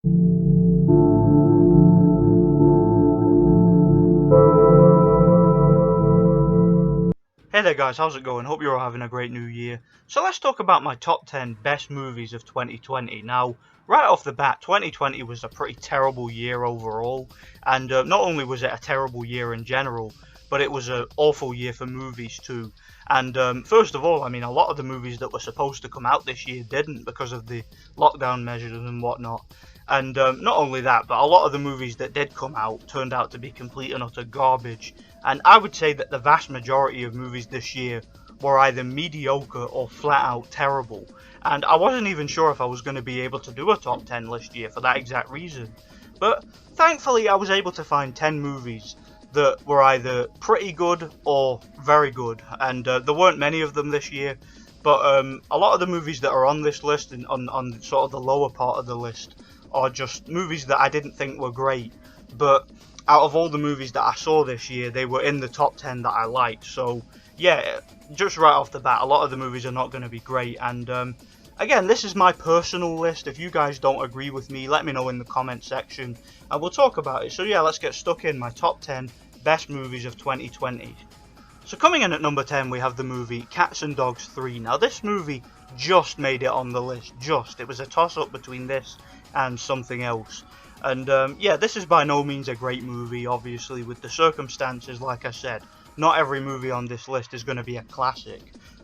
Hey there guys, how's it going? Hope you're all having a great new year. So let's talk about my top 10 best movies of 2020. Now, right off the bat, 2020 was a pretty terrible year overall, and not only was it a terrible year in general, but it was an awful year for movies too. And first of all, I mean, a lot of the movies that were supposed to come out this year didn't because of the lockdown measures and whatnot. And not only that, but a lot of the movies that did come out turned out to be complete and utter garbage. And I would say that the vast majority of movies this year were either mediocre or flat out terrible. And I wasn't even sure if I was going to be able to do a top 10 list here for that exact reason. But thankfully, I was able to find 10 movies that were either pretty good or very good. And there weren't many of them this year. But a lot of the movies that are on this list and on sort of the lower part of the list are just movies that I didn't think were great. But out of all the movies that I saw this year, they were in the top 10 that I liked. So yeah, just right off the bat, a lot of the movies are not going to be great. And again, this is my personal list. If you guys don't agree with me, let me know in the comment section and we'll talk about it. So yeah, let's get stuck in. My top 10 best movies of 2020. So coming in at number 10, we have the movie Cats and Dogs 3. Now this movie just made it on the list, just. It was a toss-up between this and something else. And yeah, this is by no means a great movie, obviously, with the circumstances, like I said. Not every movie on this list is going to be a classic.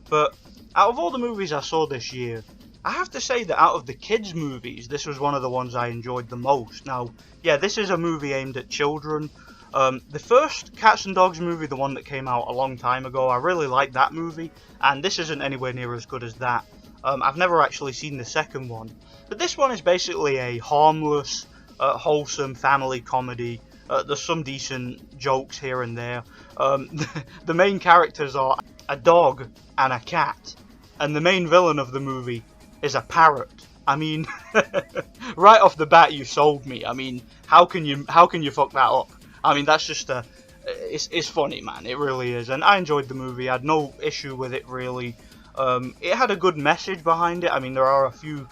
But out of all the movies I saw this year, I have to say that out of the kids' movies, this was one of the ones I enjoyed the most. Now, yeah, this is a movie aimed at children. The first Cats and Dogs movie, the one that came out a long time ago, I really liked that movie, and this isn't anywhere near as good as that. I've never actually seen the second one, but this one is basically a harmless, wholesome family comedy. There's some decent jokes here and there. The main characters are a dog and a cat, and the main villain of the movie is a parrot. I mean, right off the bat, you sold me. I mean, how can you fuck that up? I mean, that's just it's funny, man. It really is, and I enjoyed the movie. I had no issue with it really. It had a good message behind it. I mean, there are a few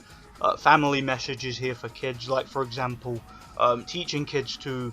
family messages here for kids, like for example, teaching kids to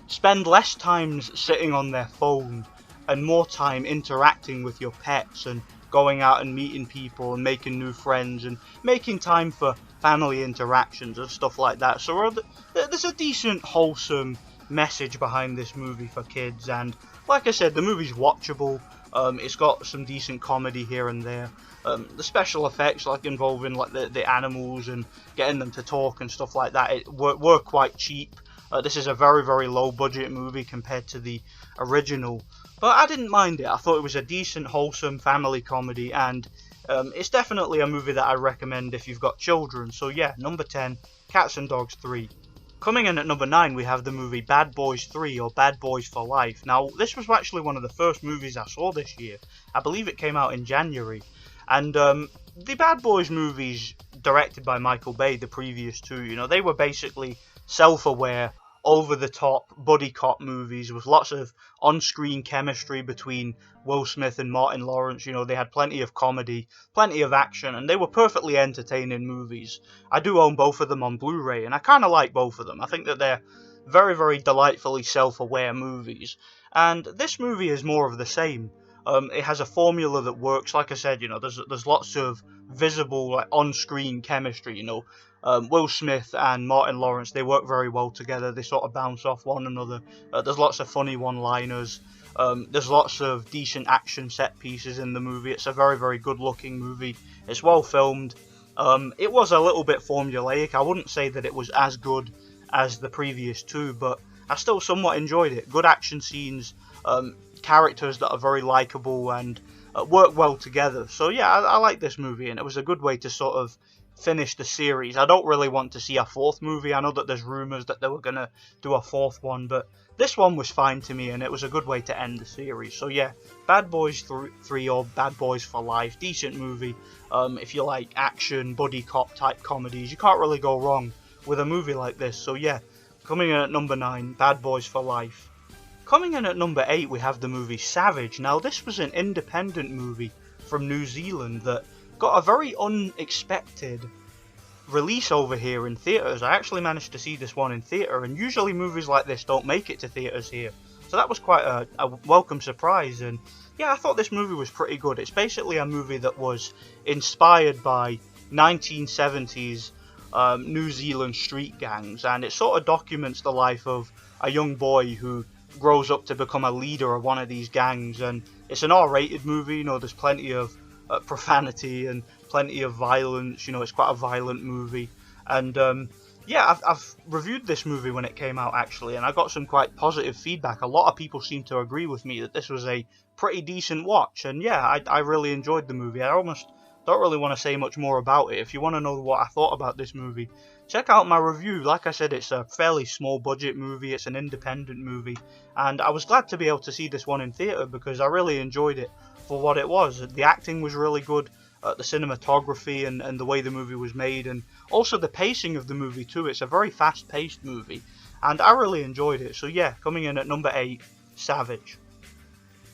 spend less time sitting on their phone and more time interacting with your pets and going out and meeting people and making new friends and making time for family interactions and stuff like that. So there's a decent, wholesome message behind this movie for kids, and like I said, the movie's watchable. It's got some decent comedy here and there. The special effects, like involving like the animals and getting them to talk and stuff like that, were quite cheap. This is a very, very low budget movie compared to the original, but I didn't mind it. I thought it was a decent, wholesome family comedy, and it's definitely a movie that I recommend if you've got children. So yeah, number 10, Cats and Dogs 3. Coming in at number 9, we have the movie Bad Boys 3, or Bad Boys for Life. Now, this was actually one of the first movies I saw this year. I believe it came out in January. And the Bad Boys movies, directed by Michael Bay, the previous two, you know, they were basically self-aware, over-the-top buddy cop movies with lots of on-screen chemistry between Will Smith and Martin Lawrence. You know, they had plenty of comedy, plenty of action, and they were perfectly entertaining movies. I do own both of them on Blu-ray, and I kind of like both of them. I think that they're very, very delightfully self-aware movies. And this movie is more of the same. It has a formula that works. Like I said, you know, there's lots of visible, like, on-screen chemistry, you know. Will Smith and Martin Lawrence, they work very well together. They sort of bounce off one another. There's lots of funny one-liners. There's lots of decent action set pieces in the movie. It's a very, very good-looking movie. It's well filmed. It was a little bit formulaic. I wouldn't say that it was as good as the previous two, but I still somewhat enjoyed it. Good action scenes, characters that are very likable and work well together. So yeah, I like this movie, and it was a good way to sort of finish the series. I don't really want to see a fourth movie. I know that there's rumours that they were going to do a fourth one, but this one was fine to me, and it was a good way to end the series. So yeah, Bad Boys 3 or Bad Boys for Life, decent movie. If you like action, buddy cop type comedies, you can't really go wrong with a movie like this. So yeah, coming in at number 9, Bad Boys for Life. Coming in at number 8, we have the movie Savage. Now this was an independent movie from New Zealand that got a very unexpected release over here in theatres. I actually managed to see this one in theatre, and usually movies like this don't make it to theatres here. So that was quite a welcome surprise, and yeah, I thought this movie was pretty good. It's basically a movie that was inspired by 1970s New Zealand street gangs, and it sort of documents the life of a young boy who grows up to become a leader of one of these gangs. And it's an R-rated movie, you know, there's plenty of profanity and plenty of violence, you know, it's quite a violent movie. And yeah, I've reviewed this movie when it came out actually, and I got some quite positive feedback. A lot of people seem to agree with me that this was a pretty decent watch, and yeah, I really enjoyed the movie. I almost don't really want to say much more about it. If you want to know what I thought about this movie, check out my review. Like I said, it's a fairly small budget movie, it's an independent movie, and I was glad to be able to see this one in theatre because I really enjoyed it for what it was. The acting was really good, the cinematography and the way the movie was made, and also the pacing of the movie too. It's a very fast-paced movie, and I really enjoyed it. So yeah, coming in at number 8, Savage.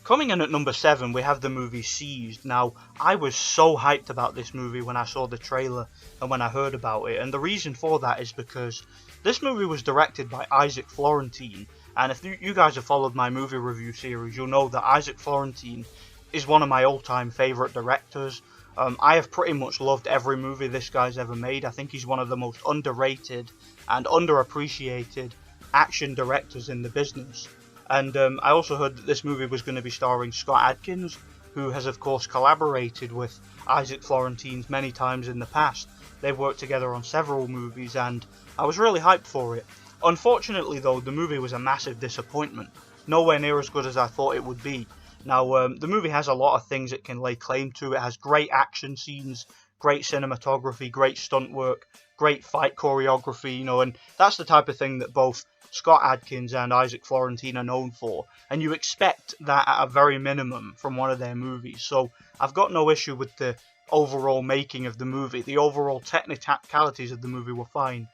Coming in at number 7, we have the movie Seized. Now, I was so hyped about this movie when I saw the trailer and when I heard about it, and the reason for that is because this movie was directed by Isaac Florentine, and if you guys have followed my movie review series, you'll know that Isaac Florentine is one of my all-time favourite directors. I have pretty much loved every movie this guy's ever made. I think he's one of the most underrated and underappreciated action directors in the business. And I also heard that this movie was going to be starring Scott Adkins, who has of course collaborated with Isaac Florentine many times in the past. They've worked together on several movies, and I was really hyped for it. Unfortunately though, the movie was a massive disappointment. Nowhere near as good as I thought it would be. Now, the movie has a lot of things it can lay claim to. It has great action scenes, great cinematography, great stunt work, great fight choreography, you know, and that's the type of thing that both Scott Adkins and Isaac Florentine are known for, and you expect that at a very minimum from one of their movies. So I've got no issue with the overall making of the movie. The overall technicalities of the movie were fine,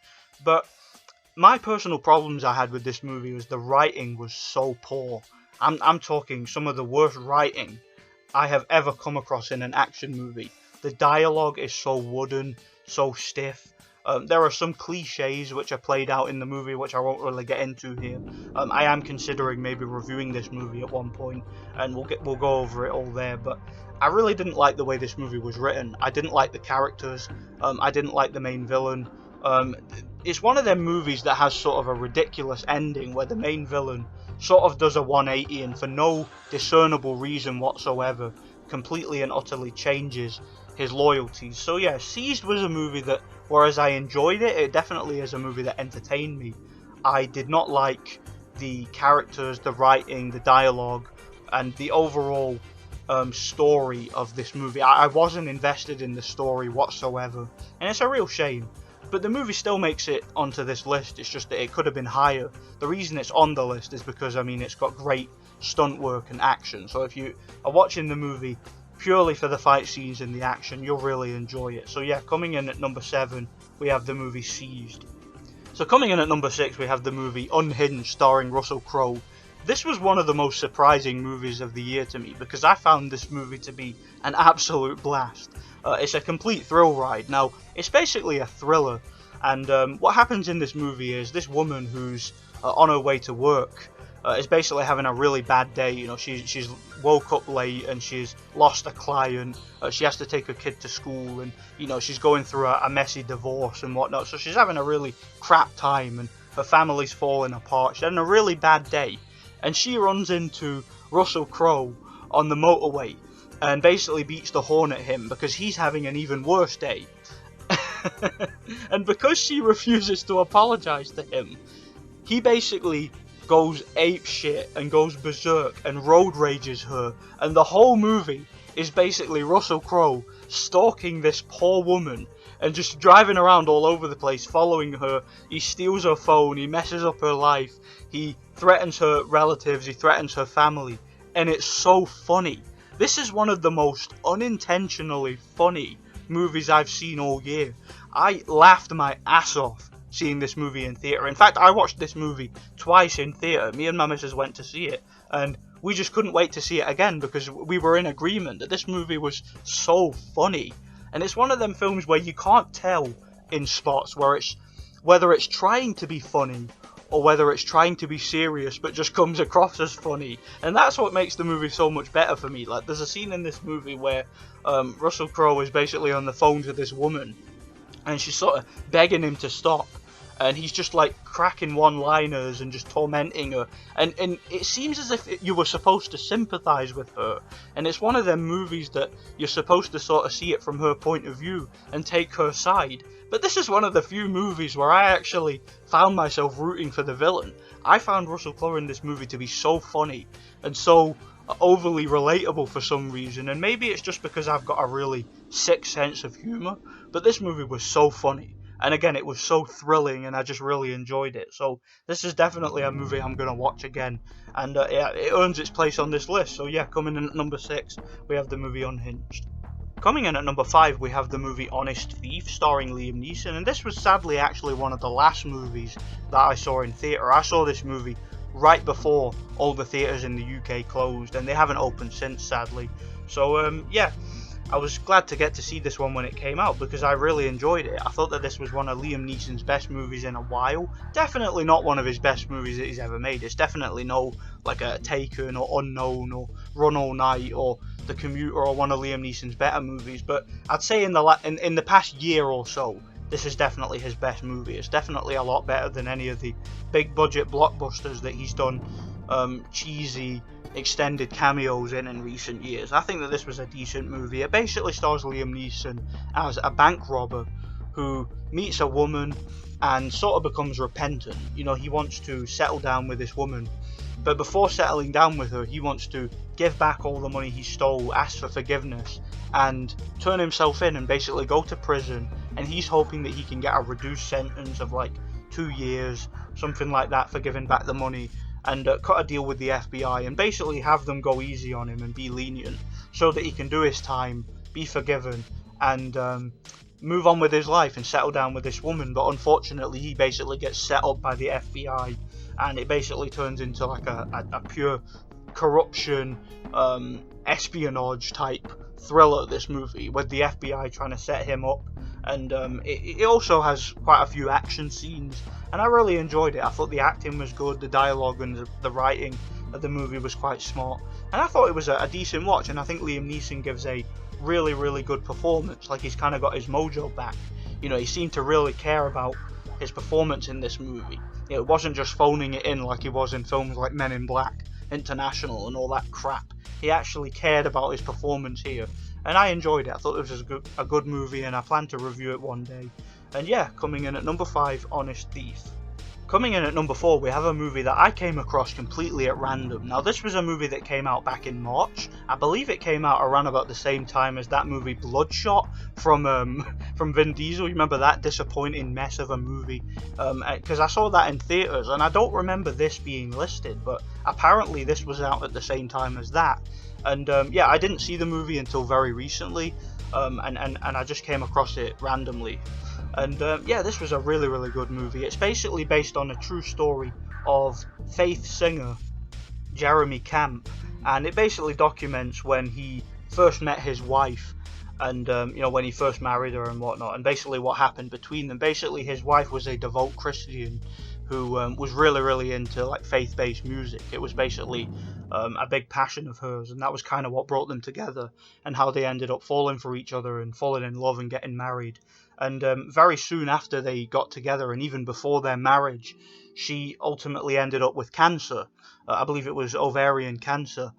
but my personal problems I had with this movie was the writing was so poor. I'm talking some of the worst writing I have ever come across in an action movie. The dialogue is so wooden, so stiff. There are some cliches which are played out in the movie, which I won't really get into here. I am considering maybe reviewing this movie at one point, and we'll go over it all there. But I really didn't like the way this movie was written. I didn't like the characters. I didn't like the main villain. It's one of them movies that has sort of a ridiculous ending where the main villain sort of does a 180 and for no discernible reason whatsoever completely and utterly changes his loyalties. So yeah, Seized was a movie that, whereas I enjoyed it, it definitely is a movie that entertained me. I did not like the characters, the writing, the dialogue, and the overall story of this movie. I wasn't invested in the story whatsoever, and it's a real shame. But the movie still makes it onto this list. It's just that it could have been higher. The reason it's on the list is because, I mean, it's got great stunt work and action. So if you are watching the movie purely for the fight scenes and the action, you'll really enjoy it. So yeah, coming in at number 7, we have the movie Seized. So coming in at number 6, we have the movie Unhidden, starring Russell Crowe. This was one of the most surprising movies of the year to me, because I found this movie to be an absolute blast. It's a complete thrill ride. Now, it's basically a thriller, and what happens in this movie is this woman who's on her way to work is basically having a really bad day. You know, she's woke up late and she's lost a client. She has to take her kid to school, and you know, she's going through a messy divorce and whatnot. So she's having a really crap time, and her family's falling apart. She's having a really bad day, and she runs into Russell Crowe on the motorway and basically beats the horn at him because he's having an even worse day. And because she refuses to apologize to him, he basically goes ape shit and goes berserk and road rages her, and the whole movie is basically Russell Crowe stalking this poor woman and just driving around all over the place, following her. He steals her phone, he messes up her life, he threatens her relatives, he threatens her family, and it's so funny. This is one of the most unintentionally funny movies I've seen all year. I laughed my ass off seeing this movie in theatre. In fact, I watched this movie twice in theatre. Me and my missus went to see it, and we just couldn't wait to see it again because we were in agreement that this movie was so funny. And it's one of them films where you can't tell in spots where it's whether it's trying to be funny or whether it's trying to be serious but just comes across as funny, and that's what makes the movie so much better for me. Like, there's a scene in this movie where Russell Crowe is basically on the phone to this woman, and she's sort of begging him to stop, and he's just like cracking one-liners and just tormenting her, and it seems as if you were supposed to sympathize with her, and it's one of them movies that you're supposed to sort of see it from her point of view and take her side. But this is one of the few movies where I actually found myself rooting for the villain. I found Russell Crowe in this movie to be so funny and so overly relatable for some reason, and maybe it's just because I've got a really sick sense of humour, but this movie was so funny, and again, it was so thrilling, and I just really enjoyed it. So this is definitely a movie I'm going to watch again, and yeah, it earns its place on this list. So yeah, coming in at number 6, we have the movie Unhinged. Coming in at number 5, we have the movie Honest Thief, starring Liam Neeson, and this was sadly actually one of the last movies that I saw in theatre. I saw this movie right before all the theatres in the UK closed, and they haven't opened since, sadly. So yeah, I was glad to get to see this one when it came out because I really enjoyed it. I thought that this was one of Liam Neeson's best movies in a while. Definitely not one of his best movies that he's ever made. It's definitely no like a Taken or Unknown or Run All Night or The Commuter or one of Liam Neeson's better movies. But I'd say in the past year or so, this is definitely his best movie. It's definitely a lot better than any of the big budget blockbusters that he's done cheesy extended cameos in recent years. I think that this was a decent movie. It basically stars Liam Neeson as a bank robber who meets a woman and sort of becomes repentant. You know, he wants to settle down with this woman, but before settling down with her, he wants to give back all the money he stole, ask for forgiveness, and turn himself in and basically go to prison. And he's hoping that he can get a reduced sentence of like 2 years, something like that, for giving back the money, and cut a deal with the FBI and basically have them go easy on him and be lenient so that he can do his time, be forgiven, and move on with his life and settle down with this woman. But unfortunately, he basically gets set up by the FBI, and it basically turns into like a pure corruption, espionage type thriller, this movie, with the FBI trying to set him up. And it also has quite a few action scenes, and I really enjoyed it. I thought the acting was good, the dialogue and the writing of the movie was quite smart, and I thought it was a decent watch. And I think Liam Neeson gives a really, really good performance. Like, he's kind of got his mojo back. You know, he seemed to really care about his performance in this movie. It wasn't just phoning it in like he was in films like Men in Black, International, and all that crap. He actually cared about his performance here, and I enjoyed it. I thought it was a good movie, and I plan to review it one day. And yeah, coming in at number 5, Honest Thief. Coming in at number 4, we have a movie that I came across completely at random. Now, this was a movie that came out back in March. I believe it came out around about the same time as that movie Bloodshot from Vin Diesel. You remember that disappointing mess of a movie? Because I saw that in theaters, and I don't remember this being listed, but apparently this was out at the same time as that. And yeah, I didn't see the movie until very recently, and I just came across it randomly. And yeah, this was a really, really good movie. It's basically based on a true story of Faith singer Jeremy Camp, and it basically documents when he first met his wife, and you know, when he first married her and whatnot, and basically what happened between them. Basically, his wife was a devout Christian who was really, really into like faith-based music. It was basically a big passion of hers, and that was kind of what brought them together, and how they ended up falling for each other and falling in love and getting married. And very soon after they got together, and even before their marriage, she ultimately ended up with cancer. I believe it was ovarian cancer.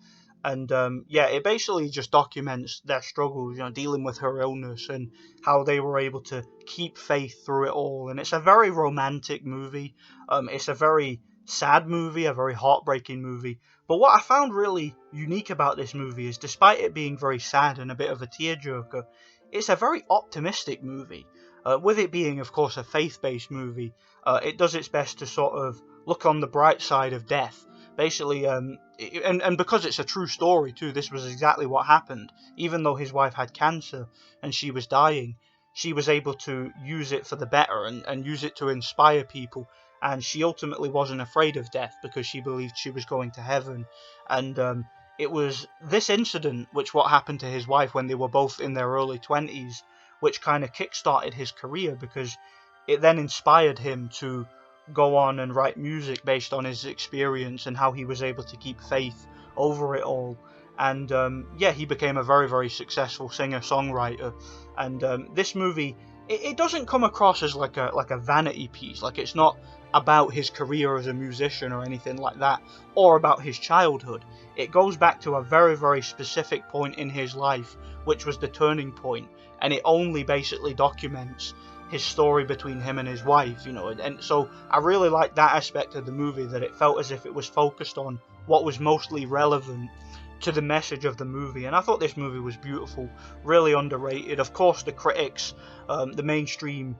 And yeah, it basically just documents their struggles, you know, dealing with her illness and how they were able to keep faith through it all. And it's a very romantic movie. It's a very sad movie, a very heartbreaking movie. But what I found really unique about this movie is, despite it being very sad and a bit of a tearjerker, it's a very optimistic movie. With it being, of course, a faith-based movie, it does its best to sort of look on the bright side of death. Basically, and because it's a true story too, this was exactly what happened. Even though his wife had cancer and she was dying, she was able to use it for the better and use it to inspire people. And she ultimately wasn't afraid of death because she believed she was going to heaven. And it was this incident, what happened to his wife when they were both in their early 20s, which kind of kick-started his career, because it then inspired him to go on and write music based on his experience and how he was able to keep faith over it all. And yeah, he became a very, very successful singer-songwriter. And this movie, it doesn't come across as like a vanity piece. Like, it's not about his career as a musician or anything like that, or about his childhood. It goes back to a very, very specific point in his life, which was the turning point, and it only basically documents his story between him and his wife, you know. And so I really like that aspect of the movie, that it felt as if it was focused on what was mostly relevant to the message of the movie. And I thought this movie was beautiful, really underrated. Of course, the critics, the mainstream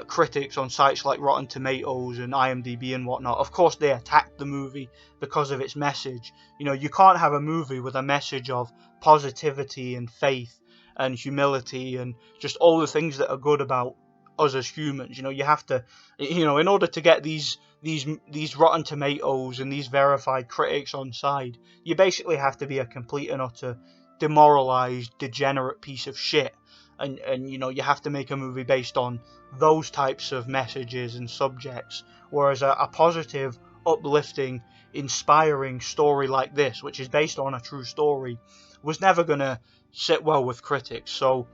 critics on sites like Rotten Tomatoes and IMDb and whatnot, of course they attacked the movie because of its message. You know, you can't have a movie with a message of positivity and faith and humility and just all the things that are good about us as humans. You know, you have to, you know, in order to get these Rotten Tomatoes and these verified critics on side, you basically have to be a complete and utter demoralized, degenerate piece of shit. And you know, you have to make a movie based on those types of messages and subjects, whereas a positive, uplifting, inspiring story like this, which is based on a true story, was never going to sit well with critics. So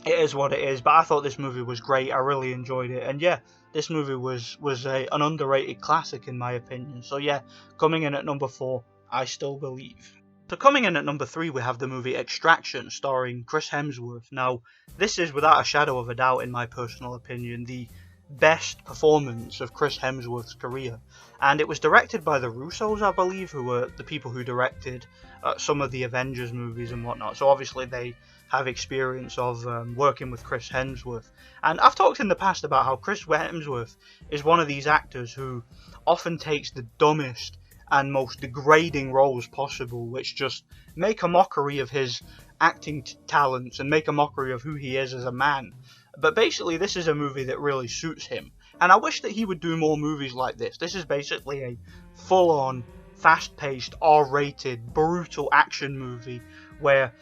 it is what it is. But I thought this movie was great. I really enjoyed it. And yeah, this movie was an underrated classic in my opinion. So yeah, coming in at number 4, I Still Believe. So coming in at number 3, we have the movie Extraction, starring Chris Hemsworth. Now, this is without a shadow of a doubt, in my personal opinion, the best performance of Chris Hemsworth's career. And it was directed by the Russos, I believe, who were the people who directed some of the Avengers movies and whatnot. So obviously they have experience of working with Chris Hemsworth. And I've talked in the past about how Chris Hemsworth is one of these actors who often takes the dumbest and most degrading roles possible, which just make a mockery of his acting talents and make a mockery of who he is as a man. But basically, this is a movie that really suits him, and I wish that he would do more movies like this. This is basically a full-on, fast-paced, R-rated, brutal action movie where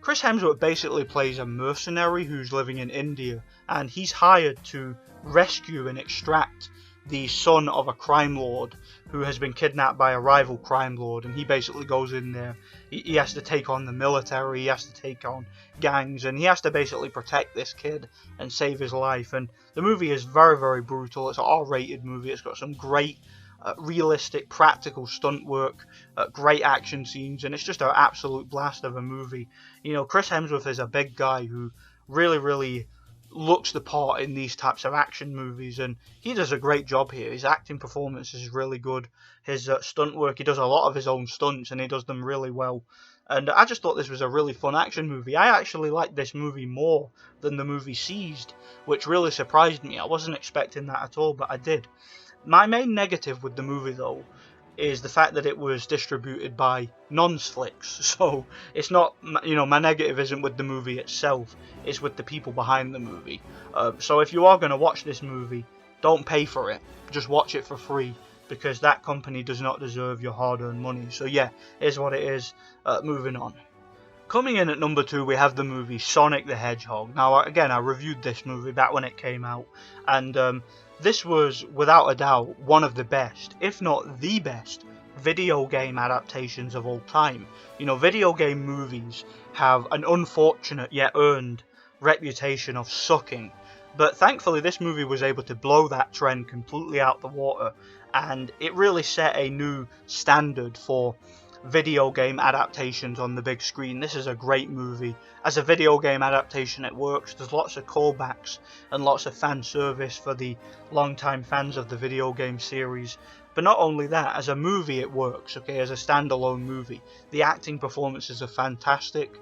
Chris Hemsworth basically plays a mercenary who's living in India, and he's hired to rescue and extract the son of a crime lord who has been kidnapped by a rival crime lord. And he basically goes in there, he has to take on the military, he has to take on gangs, and he has to basically protect this kid and save his life. And the movie is very, very brutal. It's an R-rated movie. It's got some great realistic practical stunt work, great action scenes, and it's just an absolute blast of a movie. You know, Chris Hemsworth is a big guy who really looks the part in these types of action movies, and he does a great job here. His acting performance is really good. His stunt work, he does a lot of his own stunts, and he does them really well. And I just thought this was a really fun action movie. I actually liked this movie more than the movie Seized, which really surprised me. I wasn't expecting that at all, but I did. My main negative with the movie, though, is the fact that it was distributed by Nonsflix. So it's not, you know, my negative isn't with the movie itself, it's with the people behind the movie. So if you are going to watch this movie, don't pay for it, just watch it for free, because that company does not deserve your hard-earned money. So yeah, it is what it is. Moving on. Coming in at number 2, we have the movie Sonic the Hedgehog. Now, again, I reviewed this movie back when it came out, and this was, without a doubt, one of the best, if not the best, video game adaptations of all time. You know, video game movies have an unfortunate yet earned reputation of sucking, but thankfully this movie was able to blow that trend completely out the water, and it really set a new standard for video game adaptations on the big screen. This is a great movie. As a video game adaptation, it works. There's lots of callbacks and lots of fan service for the long-time fans of the video game series. But not only that, as a movie it works, okay, as a standalone movie. The acting performances are fantastic.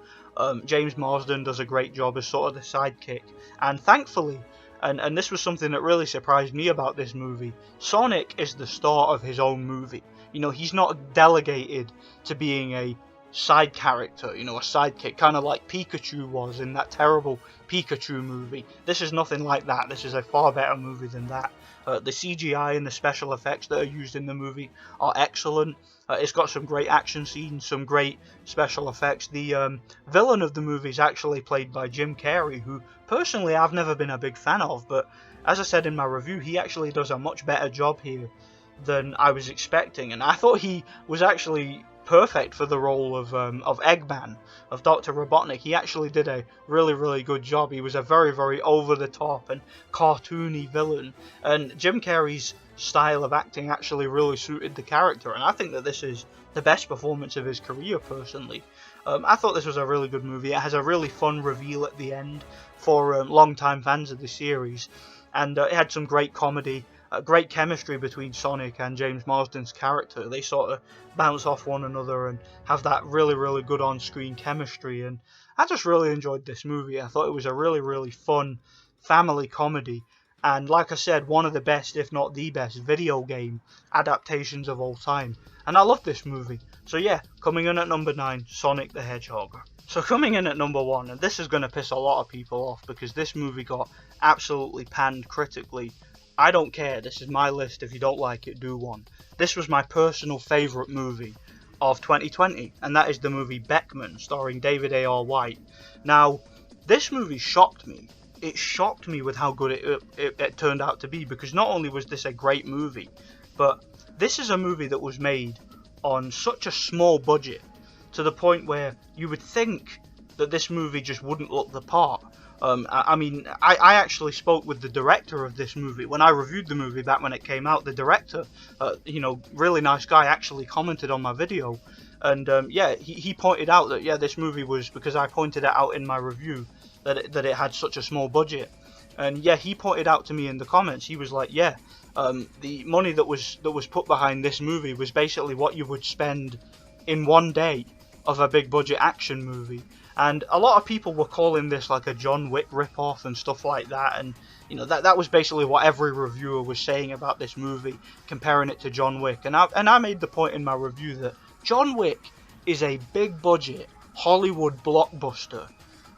James Marsden does a great job as sort of the sidekick. And thankfully, and this was something that really surprised me about this movie, Sonic is the star of his own movie. You know, he's not delegated to being a side character, you know, a sidekick, kind of like Pikachu was in that terrible Pikachu movie. This is nothing like that. This is a far better movie than that. The CGI and the special effects that are used in the movie are excellent. It's got some great action scenes, some great special effects. The villain of the movie is actually played by Jim Carrey, who personally I've never been a big fan of, but as I said in my review, he actually does a much better job here than I was expecting, and I thought he was actually perfect for the role of Eggman, of Dr. Robotnik. He actually did a really good job. He was a very over the top and cartoony villain, and Jim Carrey's style of acting actually really suited the character, and I think that this is the best performance of his career personally. I thought this was a really good movie. It has a really fun reveal at the end for long-time fans of the series, and it had some great comedy, great chemistry between Sonic and James Marsden's character. They sort of bounce off one another and have that really good on-screen chemistry, and I just really enjoyed this movie. I thought it was a really fun family comedy, and like I said, one of the best, if not the best, video game adaptations of all time. And I love this movie. So yeah, coming in at number 9, Sonic the Hedgehog. So coming in at number 1, and this is going to piss a lot of people off because this movie got absolutely panned critically. I don't care, this is my list. If you don't like it, do one. This was my personal favourite movie of 2020, and that is the movie Beckman, starring David A.R. White. Now, this movie shocked me. It shocked me with how good it turned out to be, because not only was this a great movie, but this is a movie that was made on such a small budget, to the point where you would think that this movie just wouldn't look the part. I actually spoke with the director of this movie when I reviewed the movie back when it came out. The director, really nice guy, actually commented on my video, and he pointed out that this movie was, because I pointed it out in my review, that it had such a small budget, and he pointed out to me in the comments. He was like, the money that was put behind this movie was basically what you would spend in one day of a big budget action movie. And a lot of people were calling this like a John Wick ripoff and stuff like that, and that was basically what every reviewer was saying about this movie, comparing it to John Wick. And I made the point in my review that John Wick is a big budget Hollywood blockbuster.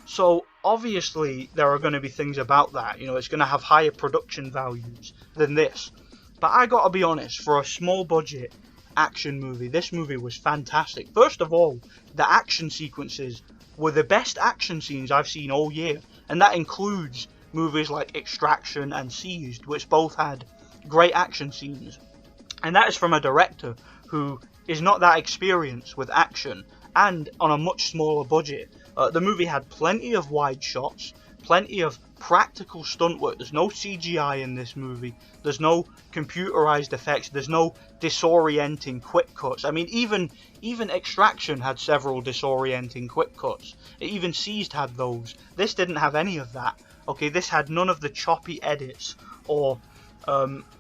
So obviously there are going to be things about that, it's going to have higher production values than this. But I gotta be honest, for a small budget action movie, this movie was fantastic. First of all, the action sequences were the best action scenes I've seen all year, and that includes movies like Extraction and Seized, which both had great action scenes. And that is from a director who is not that experienced with action, and on a much smaller budget. The movie had plenty of wide shots, plenty of practical stunt work. There's no CGI in this movie. There's no computerized effects. There's no disorienting quick cuts. I mean, even Extraction had several disorienting quick cuts. Even Seized had those. This didn't have any of that. Okay, this had none of the choppy edits or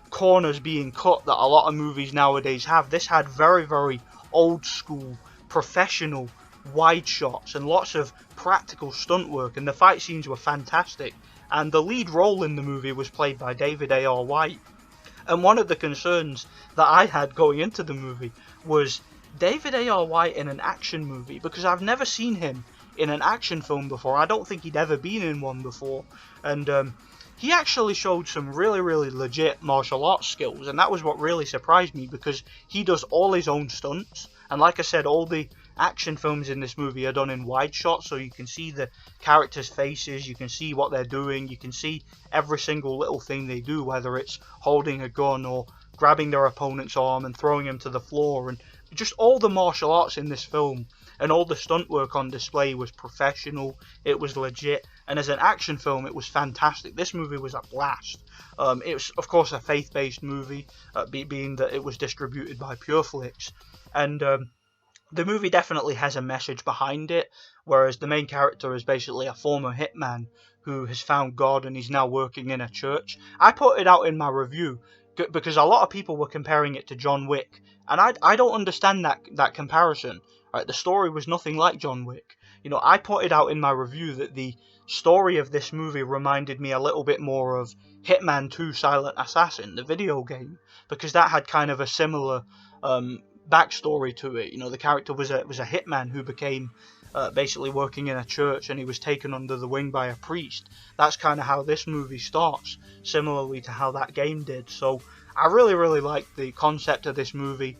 corners being cut that a lot of movies nowadays have. This had very old school, professional wide shots and lots of practical stunt work, and the fight scenes were fantastic. And the lead role in the movie was played by David A.R. White. And one of the concerns that I had going into the movie was David A.R. White in an action movie, because I've never seen him in an action film before. I don't think he'd ever been in one before. And he actually showed some really legit martial arts skills, and that was what really surprised me, because he does all his own stunts. And like I said, all the action films in this movie are done in wide shots, so you can see the characters' faces, you can see what they're doing, you can see every single little thing they do, whether it's holding a gun or grabbing their opponent's arm and throwing him to the floor. And just all the martial arts in this film and all the stunt work on display was professional, it was legit, and as an action film it was fantastic. This movie was a blast. It was of course a faith-based movie, being that it was distributed by Pureflix, and the movie definitely has a message behind it, whereas the main character is basically a former hitman who has found God and he's now working in a church. I put it out in my review because a lot of people were comparing it to John Wick, and I don't understand that comparison. Right, the story was nothing like John Wick. I pointed out in my review that the story of this movie reminded me a little bit more of Hitman 2 Silent Assassin, the video game, because that had kind of a similar backstory to it. The character was a hitman who became basically working in a church, and he was taken under the wing by a priest. That's kind of how this movie starts, similarly to how that game did. So I really like the concept of this movie.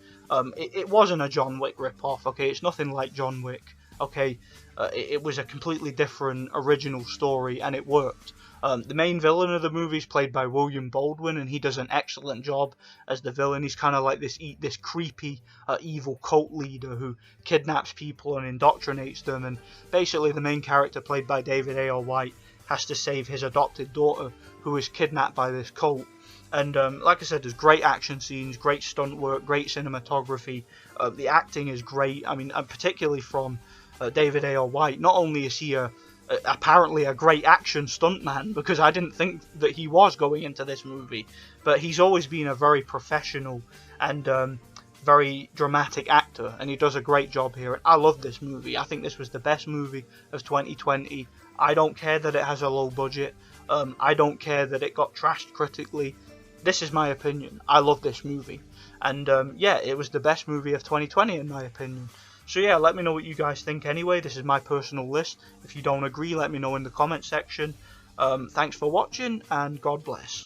It wasn't a John Wick ripoff, okay? It's nothing like John Wick, okay? It was a completely different original story, and it worked. The main villain of the movie is played by William Baldwin, and he does an excellent job as the villain. He's kind of like this creepy, evil cult leader who kidnaps people and indoctrinates them. And basically, the main character, played by David Ayer White, has to save his adopted daughter, who is kidnapped by this cult. And like I said, there's great action scenes, great stunt work, great cinematography. The acting is great. I mean, particularly from David Ayer White. Not only is he apparently a great action stuntman, because I didn't think that he was going into this movie, but he's always been a very professional and very dramatic actor, and he does a great job here. I love this movie. I think this was the best movie of 2020. I don't care that it has a low budget. I don't care that it got trashed critically. This is my opinion. I love this movie. And yeah, it was the best movie of 2020 in my opinion. So yeah, let me know what you guys think anyway. This is my personal list. If you don't agree, let me know in the comment section. Thanks for watching, and God bless.